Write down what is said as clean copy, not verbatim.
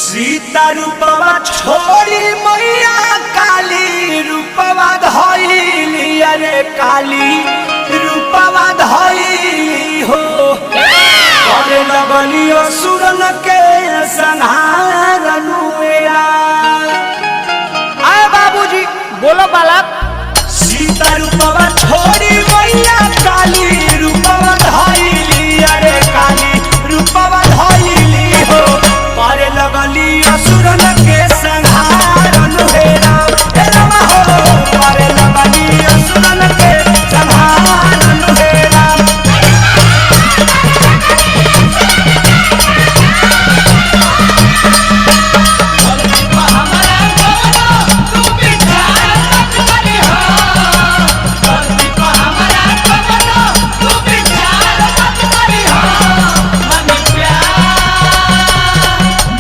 सीता रूपवा छोड़ी मैया काली रूपवा धइली। अरे काली रूपवा धइली हो करे लगली असुरन के संहार नुआ। आए बाबूजी बोलो बालक